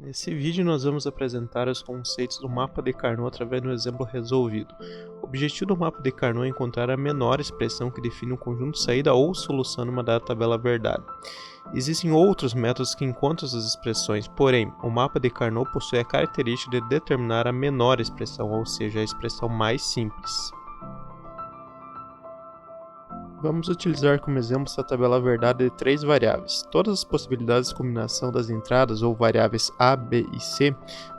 Nesse vídeo nós vamos apresentar os conceitos do mapa de Carnot através de um exemplo resolvido. O objetivo do mapa de Carnot é encontrar a menor expressão que define um conjunto de saída ou solução numa dada tabela verdade. Existem outros métodos que encontram essas expressões, porém, o mapa de Carnot possui a característica de determinar a menor expressão, ou seja, a expressão mais simples. Vamos utilizar como exemplo essa tabela verdade de três variáveis. Todas as possibilidades de combinação das entradas ou variáveis a, b e c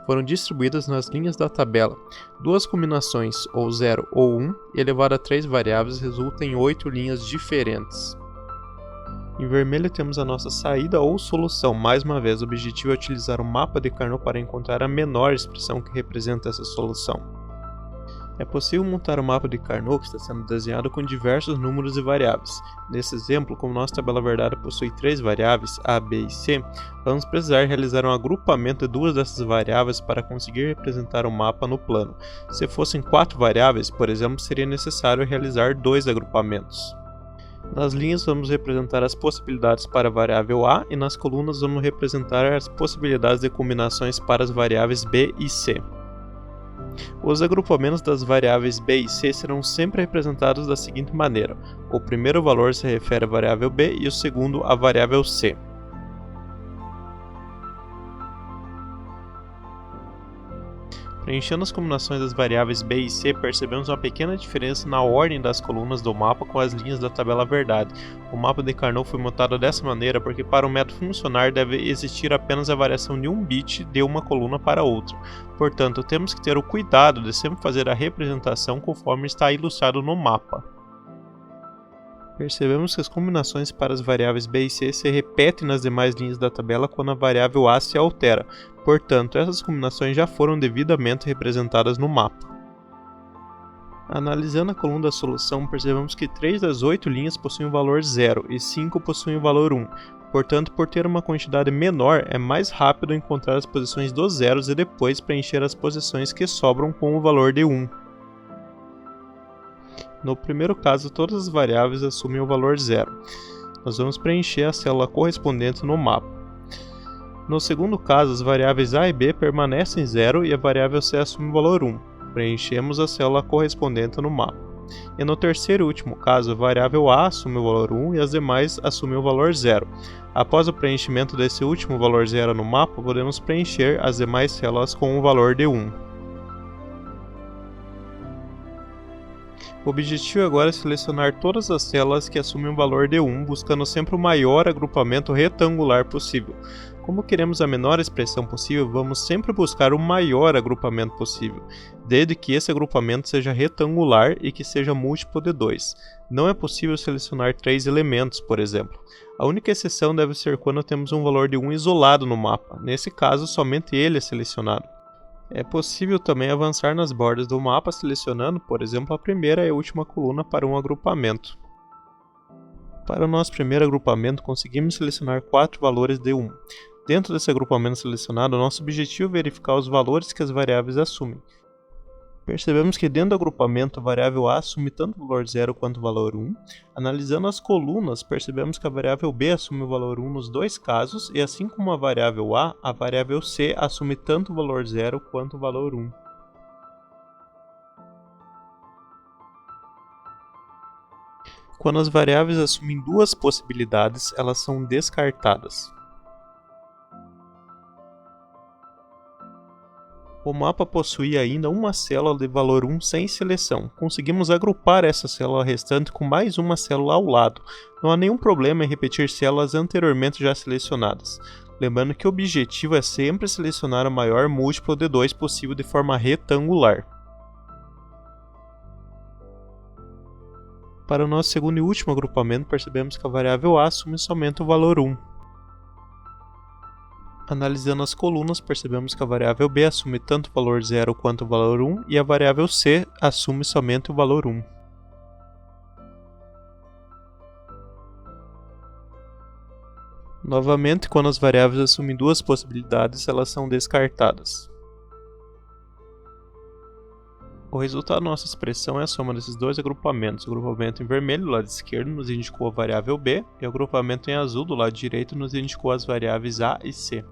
foram distribuídas nas linhas da tabela. Duas combinações, ou 0 ou 1, elevado a três variáveis resulta em 8 linhas diferentes. Em vermelho temos a nossa saída ou solução. Mais uma vez, o objetivo é utilizar o mapa de Carnot para encontrar a menor expressão que representa essa solução. É possível montar o mapa de Carnot que está sendo desenhado com diversos números e variáveis. Nesse exemplo, como nossa tabela verdade possui três variáveis, a, b e c, vamos precisar realizar um agrupamento de duas dessas variáveis para conseguir representar o mapa no plano. Se fossem 4 variáveis, por exemplo, seria necessário realizar 2 agrupamentos. Nas linhas vamos representar as possibilidades para a variável a e nas colunas vamos representar as possibilidades de combinações para as variáveis b e c. Os agrupamentos das variáveis b e c serão sempre representados da seguinte maneira: o primeiro valor se refere à variável b e o segundo à variável c. Preenchendo as combinações das variáveis b e c, percebemos uma pequena diferença na ordem das colunas do mapa com as linhas da tabela verdade. O mapa de Carnot foi montado dessa maneira porque para o método funcionar deve existir apenas a variação de um bit de uma coluna para outra. Portanto, temos que ter o cuidado de sempre fazer a representação conforme está ilustrado no mapa. Percebemos que as combinações para as variáveis b e c se repetem nas demais linhas da tabela quando a variável a se altera. Portanto, essas combinações já foram devidamente representadas no mapa. Analisando a coluna da solução, percebemos que 3 das 8 linhas possuem o valor 0 e 5 possuem o valor 1. Portanto, por ter uma quantidade menor, é mais rápido encontrar as posições dos zeros e depois preencher as posições que sobram com o valor de 1. No primeiro caso, todas as variáveis assumem o valor 0. Nós vamos preencher a célula correspondente no mapa. No segundo caso, as variáveis a e b permanecem 0 e a variável c assume o valor 1. Preenchemos a célula correspondente no mapa. E no terceiro e último caso, a variável a assume o valor 1 e as demais assumem o valor 0. Após o preenchimento desse último valor 0 no mapa, podemos preencher as demais células com o valor de 1. O objetivo agora é selecionar todas as células que assumem o valor de 1, buscando sempre o maior agrupamento retangular possível. Como queremos a menor expressão possível, vamos sempre buscar o maior agrupamento possível, desde que esse agrupamento seja retangular e que seja múltiplo de 2. Não é possível selecionar 3 elementos, por exemplo. A única exceção deve ser quando temos um valor de 1 isolado no mapa. Nesse caso, somente ele é selecionado. É possível também avançar nas bordas do mapa selecionando, por exemplo, a primeira e a última coluna para um agrupamento. Para o nosso primeiro agrupamento, conseguimos selecionar 4 valores de 1. Dentro desse agrupamento selecionado, nosso objetivo é verificar os valores que as variáveis assumem. Percebemos que dentro do agrupamento a variável a assume tanto o valor 0 quanto o valor 1. Analisando as colunas, percebemos que a variável b assume o valor 1 nos dois casos, e assim como a variável c assume tanto o valor 0 quanto o valor 1. Quando as variáveis assumem duas possibilidades, elas são descartadas. O mapa possui ainda uma célula de valor 1 sem seleção. Conseguimos agrupar essa célula restante com mais uma célula ao lado. Não há nenhum problema em repetir células anteriormente já selecionadas. Lembrando que o objetivo é sempre selecionar o maior múltiplo de 2 possível de forma retangular. Para o nosso segundo e último agrupamento, percebemos que a variável a assume somente o valor 1. Analisando as colunas, percebemos que a variável b assume tanto o valor 0 quanto o valor 1 e a variável c assume somente o valor 1. Novamente, quando as variáveis assumem duas possibilidades, elas são descartadas. O resultado da nossa expressão é a soma desses dois agrupamentos. O agrupamento em vermelho do lado esquerdo nos indicou a variável b, e o agrupamento em azul do lado direito nos indicou as variáveis a e c.